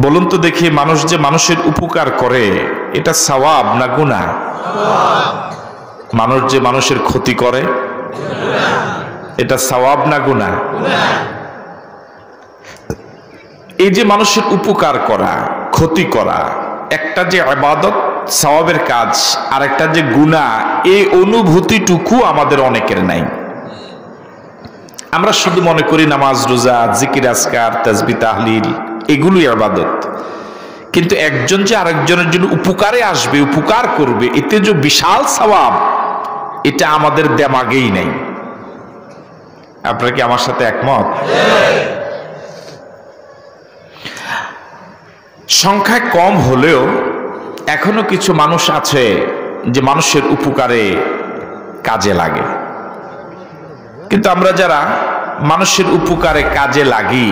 বলুন তো দেখি, মানুষ যে মানুষের উপকার করে এটা সওয়াব না গুনাহ? মানুষ যে মানুষের ক্ষতি করে এটা সওয়াব না গুনাহ? এই যে মানুষের উপকার করা, ক্ষতি করা, একটা যে ইবাদত সওয়াবের কাজ, আর একটা যে গুনাহ, এই অনুভূতিটুকু আমাদের অনেকের নাই। আমরা শুধু মনে করি নামাজ, রোজা, জিকির, আজকার, তাসবিহ, তাহলিল এগুলোই ইবাদত। কিন্তু একজন যে আরেকজনের জন্য উপকারে আসবে, উপকার করবে, এতে যে বিশাল সওয়াব, এটা আমাদের দেমাগেই নাই। আপনারা কি আমার সাথে একমত? সংখ্যায় কম হলেও এখনো কিছু মানুষ আছে যে মানুষের উপকারে কাজে লাগে। কিন্তু আমরা যারা মানুষের উপকারে কাজে লাগি,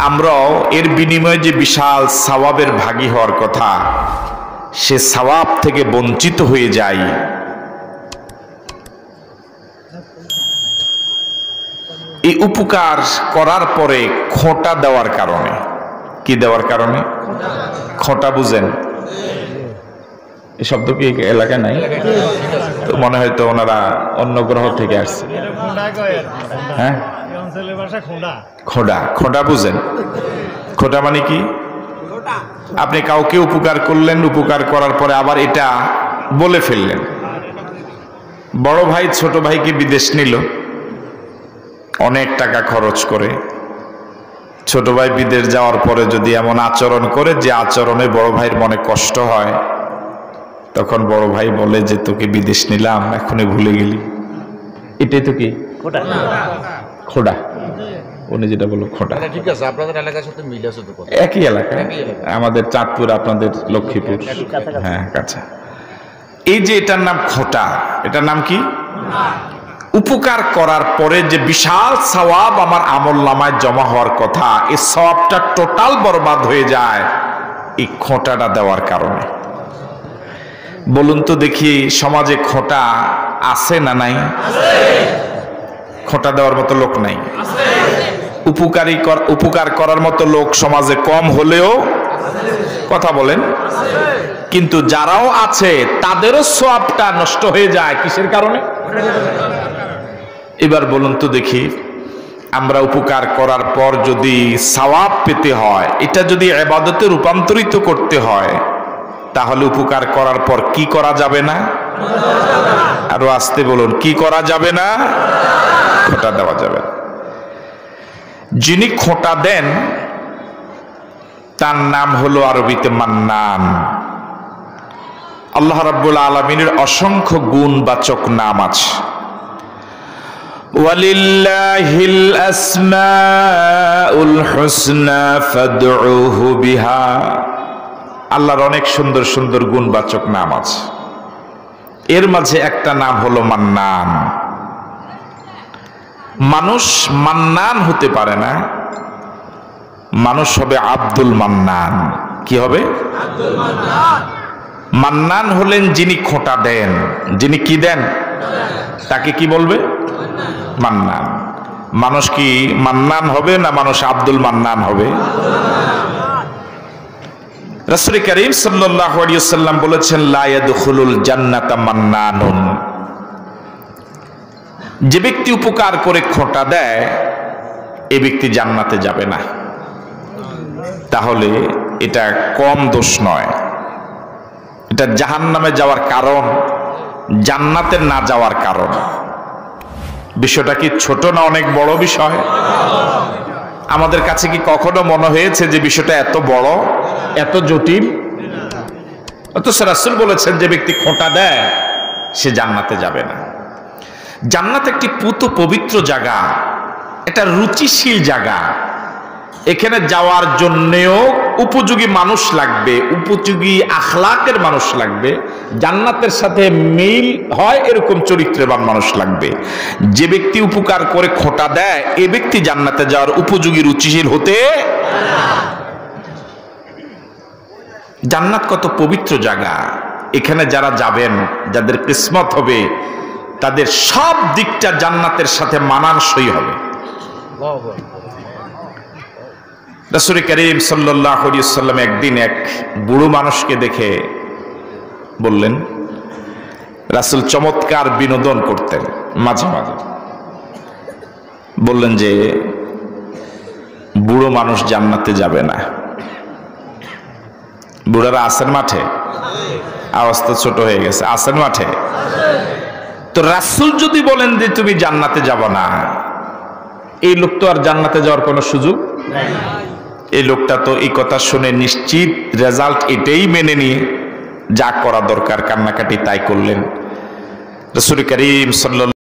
আমরাও এর বিনিময়ে যে বিশাল সওয়াবের ভাগী হওয়ার কথা, সে সওয়াব থেকে বঞ্চিত হয়ে যাই। এই উপকার করার পরে খোঁটা দেওয়ার কারণে, কি দেওয়ার কারণে? খোঁটা বুঝেন? এই শব্দ কি এলাকায় নাই? তো মনে হয় তো ওনারা অন্য গ্রহ থেকে আসছে। হ্যাঁ, খোঁটা। খোঁটা বুঝেন? খোঁটা মানে কি? আপনি কাউকে উপকার করলেন, উপকার করার পরে আবার এটা বলে ফেললেন। বড় ভাই ছোট ভাইকে বিদেশ নিল, অনেক টাকা খরচ করে। ছোট ভাই বিদেশ যাওয়ার পরে যদি এমন আচরণ করে যে আচরণে বড় ভাইয়ের মনে কষ্ট হয়, তখন বড় ভাই বলে যে তোকে বিদেশ নিলাম, এখনই ভুলে গেলি। এটাই তো কি খোঁটা? উনি যেটা বললো খোঁটা। ঠিক আছে, আপনাদের এলাকার সাথে মিল আছে তো? একই এলাকা, আমাদের চাঁদপুর, আপনাদের লক্ষ্মীপুর। হ্যাঁ, কাছে। এই যে এটার নাম খোঁটা, এটার নাম কি? উপকার করার পরে যে বিশাল সওয়াব আমার আমলনামায় জমা হওয়ার কথা, এই সওয়াবটা টোটাল বরবাদ হয়ে যায় এই খোঁটাটা দেওয়ার কারণে। বলুন তো দেখি, সমাজে খোঁটা আছে না নাই? খোঁটা দেওয়ার মতো লোক নাই। উপকার করার মতো লোক সমাজে কম হলেও, কথা বলেন, কিন্তু যারাও আছে তাদেরও সওয়াবটা নষ্ট হয়ে যায়। কিসের কারণে? এবার বলুন তো দেখি, আমরা উপকার করার পর যদি সওয়াব পেতে হয়, এটা যদি ইবাদতে রূপান্তরিত করতে হয়, তাহলে উপকার করার পর কি করা যাবে না? আরো আস্তে বলুন, কি করা যাবে না? খোঁটা দেওয়া যাবে না। যিনি খোঁটা দেন তার নাম হলো আরবিতে মান্নান। আল্লাহ রাব্বুল আলামিনের অসংখ্য গুণবাচক নাম আছে। ওয়ালিল্লাহিল আসমাউল হুসনা ফাদউহু বিহা। আল্লাহর অনেক সুন্দর সুন্দর গুণবাচক নাম আছে, এর মাঝে একটা নাম হলো মান্নান। মানুষ মান্নান হতে পারে না, মানুষ হবে আব্দুল মান্নান। কি হবে? আব্দুল মান্নান। মান্নান হলেন যিনি খোঁটা দেন। যিনি কি দেন তাকে কি বলবে? মান্নান। মানুষ কি মান্নান হবে না মানুষ আব্দুল মান্নান হবে? রাসূল করিম সাল্লাল্লাহু আলাইহি ওয়াসাল্লাম বলেছেন, লা ইয়াদখুলুল জান্নাতা মান্নানুন। যে ব্যক্তি উপকার করে খোঁটা দেয়, এই ব্যক্তি জান্নাতে যাবে না। তাহলে এটা কম দোষ নয়, এটা জাহান্নামে যাওয়ার কারণ, জান্নাতে না যাওয়ার কারণ। বিষয়টা কি ছোট না অনেক বড় বিষয়? আমাদের কাছে কি কখনো মনে হয়েছে যে বিষয়টা এত বড়, এত জটিল? অথচ রাসূল বলেছেন, যে ব্যক্তি খোঁটা দেয় সে জান্নাতে যাবে না। জান্নাত একটি পুত পবিত্র জায়গা, এটা রুচিশীল জায়গা। এখানে যাওয়ার জন্যেও উপযোগী মানুষ লাগবে, উপযোগী আখলাকের মানুষ লাগবে, জান্নাতের সাথে মিল হয় এরকম চরিত্রবান মানুষ লাগবে। যে ব্যক্তি উপকার করে খোঁটা দেয়, এ ব্যক্তি জান্নাতে যাওয়ার উপযোগী রুচিশীল হতে। জান্নাত কত পবিত্র জায়গা, এখানে যারা যাবেন, যাদের কিসমত হবে, তাদের সব দিকটা জান্নাতের সাথে মানানসই হবে। রাসূল করিম সাল্লাল্লাহু আলাইহি ওয়াসাল্লাম একদিন এক বুড়ো মানুষকে দেখে বললেন, রাসূল চমৎকার বিনোদন করতেন মাঝে মাঝে, বললেন যে বুড়ো মানুষ জান্নাতে যাবে না। বুড়ারা আছেন মাঠে? আওয়াজ তো ছোট হয়ে গেছে। আছেন মাঠে? তো রাসূল যদি বলেন যে তুমি জান্নাতে যাব না, এই লোক তো আর জান্নাতে যাওয়ার কোনো সুযোগ নাই। এই লোকটা তো এই কথা শুনে নিশ্চিত রেজাল্ট এটাই মেনে নিয়ে যা করা দরকার কান্নাকাটি তাই করলেন। রাসূল করিম সাল্লাল্লাহু